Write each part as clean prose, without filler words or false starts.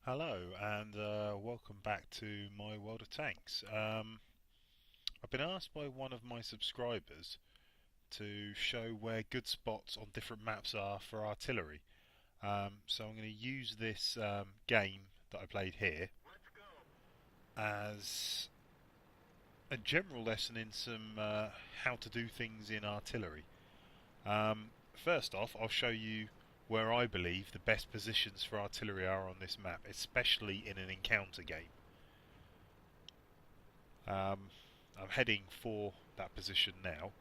Hello and welcome back to my World of Tanks. I've been asked by one of my subscribers to show where good spots on different maps are for artillery. So I'm going to use this game that I played here as a general lesson in some how to do things in artillery. First off, I'll show you where I believe the best positions for artillery are on this map, especially in an encounter game. I'm heading for that position now.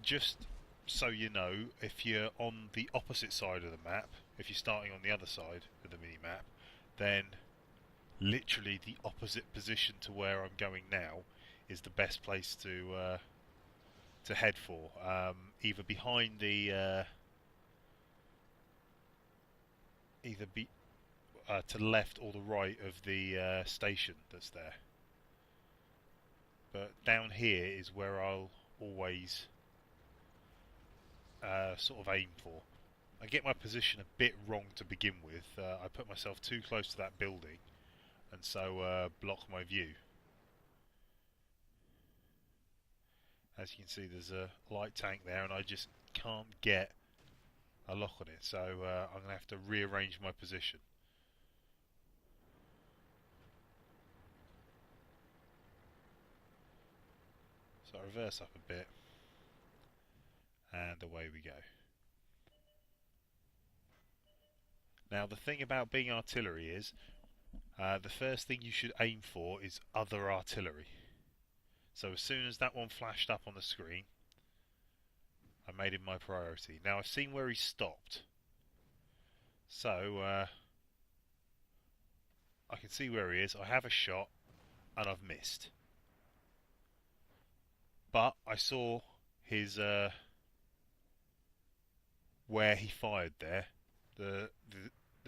Just so you know, if you're on the opposite side of the map, if you're starting on the other side of the mini-map, then literally the opposite position to where I'm going now is the best place to head for. Either behind the either be to the left or the right of the station that's there. But down here is where I'll always sort of aim for. I get my position a bit wrong to begin with. I put myself too close to that building and so block my view. As you can see, there's a light tank there and I just can't get a lock on it, so I'm going to have to rearrange my position. So I reverse up a bit and away we go. Now the thing about being artillery is the first thing you should aim for is other artillery. So as soon as that one flashed up on the screen, I made him my priority. Now I've seen where he stopped, so I can see where he is. I have a shot and I've missed, but I saw his where he fired there. The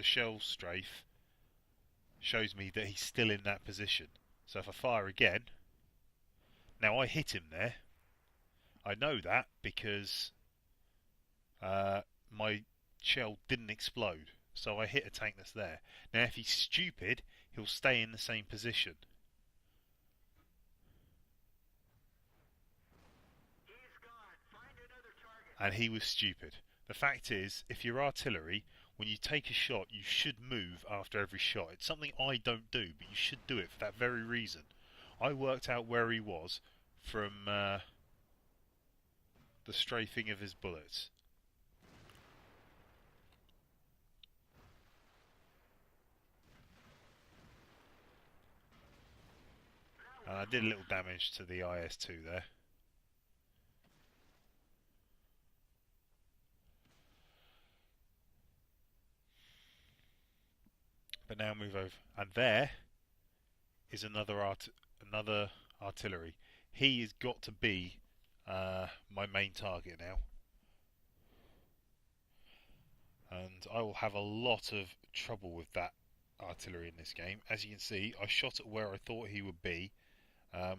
shell strafe shows me that he's still in that position. So if I fire again, now I hit him there. I know that because my shell didn't explode, so I hit a tank that's there. Now if he's stupid, he'll stay in the same position. And he was stupid. The fact is, if you're artillery, when you take a shot, you should move after every shot. It's something I don't do, but you should do it for that very reason. I worked out where he was from the strafing of his bullets. And I did a little damage to the IS-2 there. But now move over, and there is another artillery. He has got to be my main target now, and I will have a lot of trouble with that artillery in this game. As you can see, I shot at where I thought he would be.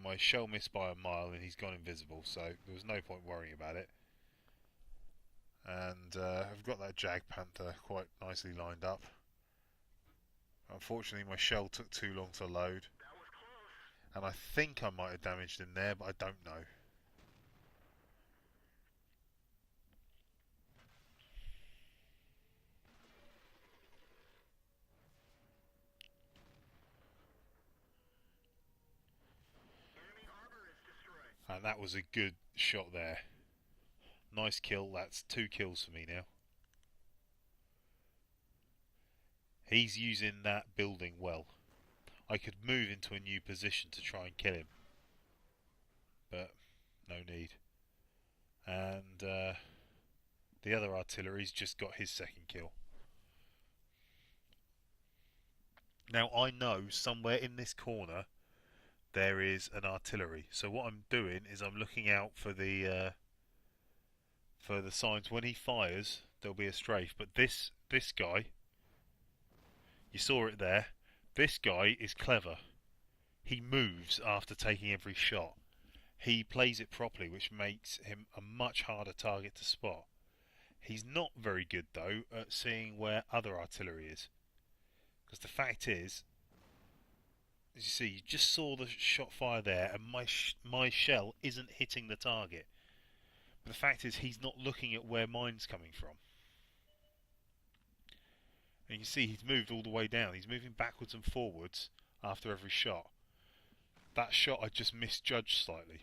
My shell missed by a mile, and he's gone invisible, so there was no point worrying about it. And I've got that Jag Panther quite nicely lined up. Unfortunately, my shell took too long to load, and I think I might have damaged him there, but I don't know. And that was a good shot there. Nice kill. That's 2 kills for me now. He's using that building well. I could move into a new position to try and kill him, but no need. And the other artillery's just got his second kill. Now I know somewhere in this corner there is an artillery. So what I'm doing is I'm looking out for the signs. When he fires, there'll be a strafe. But this guy, you saw it there. This guy is clever. He moves after taking every shot. He plays it properly, which makes him a much harder target to spot. He's not very good though at seeing where other artillery is. Because the fact is, as you see, you just saw the shot fire there, and my shell isn't hitting the target. But the fact is, he's not looking at where mine's coming from. And you see he's moved all the way down. He's moving backwards and forwards after every shot. That shot I just misjudged slightly.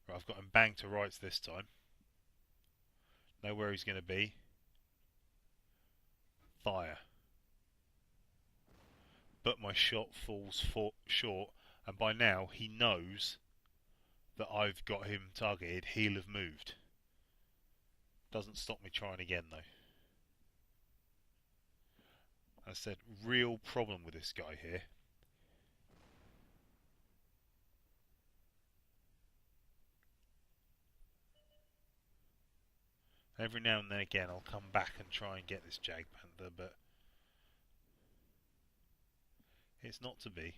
Right, I've got him banged to rights this time. Know where he's going to be. Fire. But my shot falls short, and by now he knows that I've got him targeted. He'll have moved. Doesn't stop me trying again though. As I said, real problem with this guy here. Every now and then again I'll come back and try and get this Jagdpanther, but it's not to be.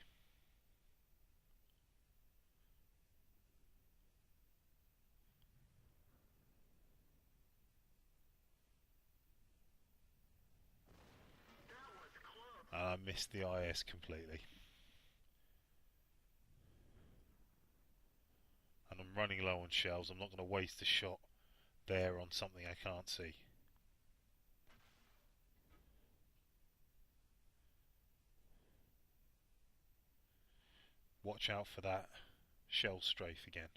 And I missed the IS completely. And I'm running low on shells. I'm not going to waste a shot there on something I can't see. Watch out for that shell strafe again.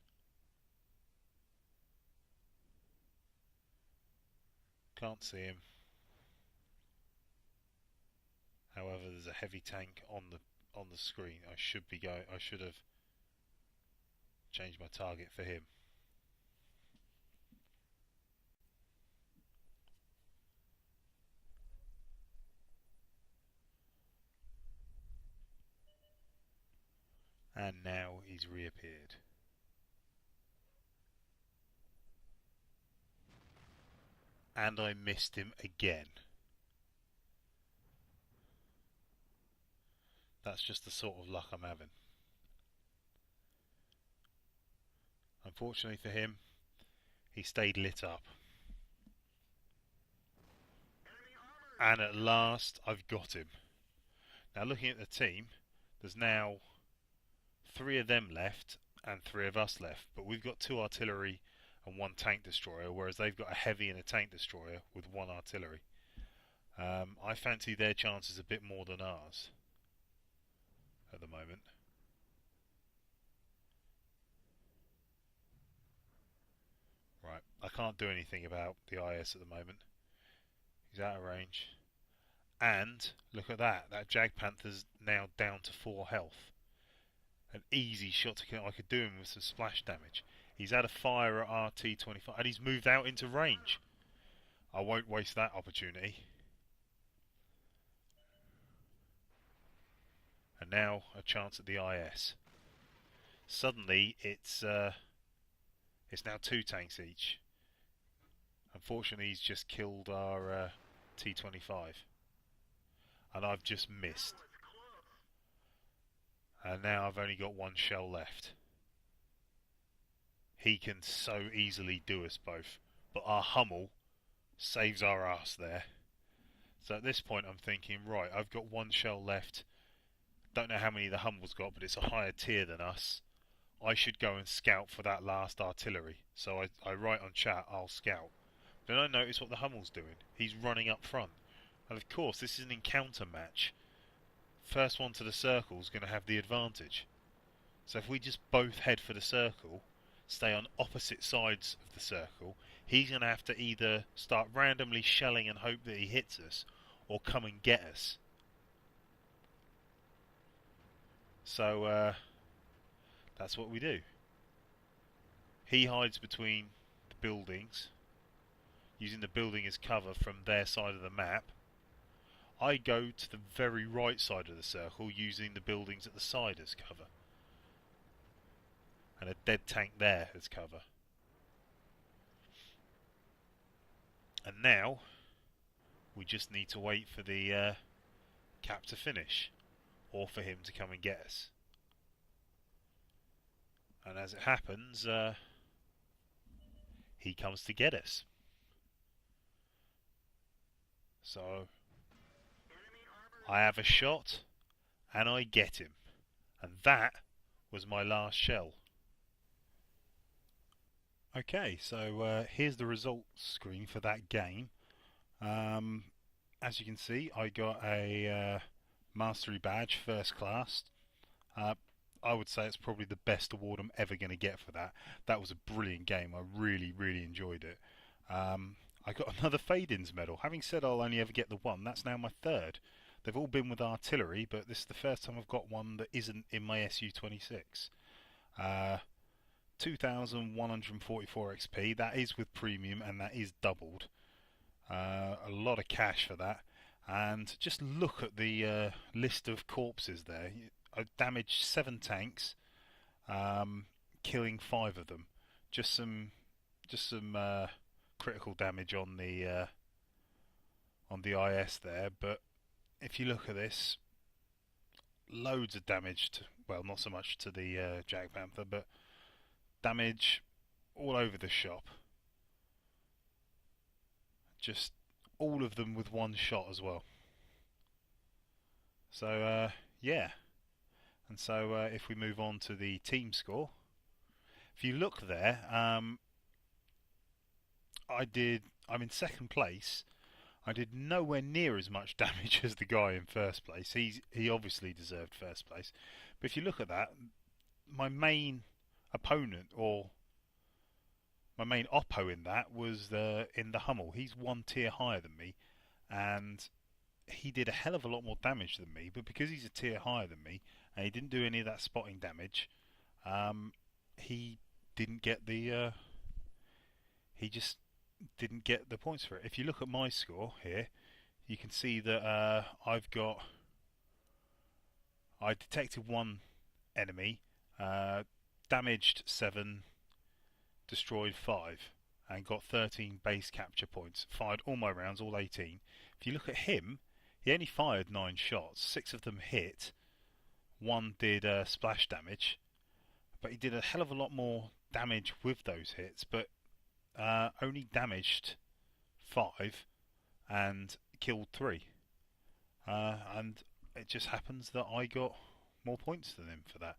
Can't see him. However, there's a heavy tank on the screen. I should have changed my target for him. And now he's reappeared. And I missed him again. That's just the sort of luck I'm having. Unfortunately for him, he stayed lit up. And at last, I've got him. Now looking at the team, there's now 3 of them left and 3 of us left. But we've got 2 artillery and 1 tank destroyer, whereas they've got a heavy and a tank destroyer with 1 artillery. I fancy their chances a bit more than ours at the moment. Right, I can't do anything about the IS at the moment. He's out of range. And look at that. That Jagdpanther's now down to 4 health. An easy shot to kill. I could do him with some splash damage. He's had a fire at RT-25 and he's moved out into range. I won't waste that opportunity. And now a chance at the IS. Suddenly it's now 2 tanks each. Unfortunately he's just killed our T-25. And I've just missed. And now I've only got 1 shell left. He can so easily do us both. But our Hummel saves our ass there. So at this point I'm thinking, right, I've got 1 shell left. Don't know how many the Hummel's got, but it's a higher tier than us. I should go and scout for that last artillery. So I write on chat, I'll scout. Then I notice what the Hummel's doing. He's running up front. And of course, this is an encounter match. First one to the circle is going to have the advantage. So if we just both head for the circle, stay on opposite sides of the circle, he's going to have to either start randomly shelling and hope that he hits us, or come and get us. So that's what we do. He hides between the buildings, using the building as cover from their side of the map. I go to the very right side of the circle, using the buildings at the side as cover. And a dead tank there as cover. And now we just need to wait for the cap to finish, or for him to come and get us. And as it happens, he comes to get us. So I have a shot and I get him. And that was my last shell. Okay, so here's the results screen for that game. Um, as you can see, I got a Mastery Badge, First Class. Uh, I would say it's probably the best award I'm ever going to get for that. That was a brilliant game. I really, really enjoyed it. I got another Fade-Ins medal. Having said I'll only ever get the one, that's now my third. They've all been with artillery, but this is the first time I've got one that isn't in my Su-26. 2,144 XP. That is with premium, and that is doubled. A lot of cash for that. And just look at the list of corpses there. I damaged 7 tanks, killing 5 of them. Just some critical damage on the IS there. But if you look at this, loads of damage to, well, not so much to the Jag Panther, but damage all over the shop. Just all of them with one shot as well. So yeah, and so if we move on to the team score, if you look there, I'm in second place. I did nowhere near as much damage as the guy in first place. He obviously deserved first place. But if you look at that, my main opponent, or my main oppo in that, was in the Hummel. He's 1 tier higher than me, and he did a hell of a lot more damage than me. But because he's a tier higher than me, and he didn't do any of that spotting damage, he didn't get the he just didn't get the points for it. If you look at my score here, you can see that I detected 1 enemy, damaged 7, destroyed 5, and got 13 base capture points. Fired all my rounds, all 18. If you look at him, he only fired 9 shots. 6 of them hit. 1 did splash damage, but he did a hell of a lot more damage with those hits. But only damaged 5 and killed 3. And it just happens that I got more points than him for that.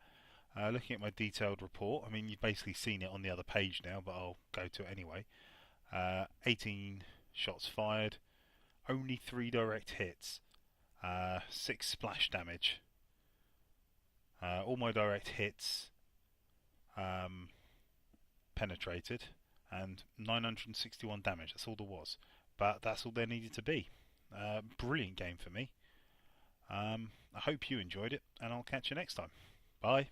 Looking at my detailed report, I mean, you've basically seen it on the other page now, but I'll go to it anyway. 18 shots fired, only 3 direct hits, 6 splash damage. All my direct hits penetrated, and 961 damage. That's all there was. But that's all there needed to be. Brilliant game for me. I hope you enjoyed it, and I'll catch you next time. Bye.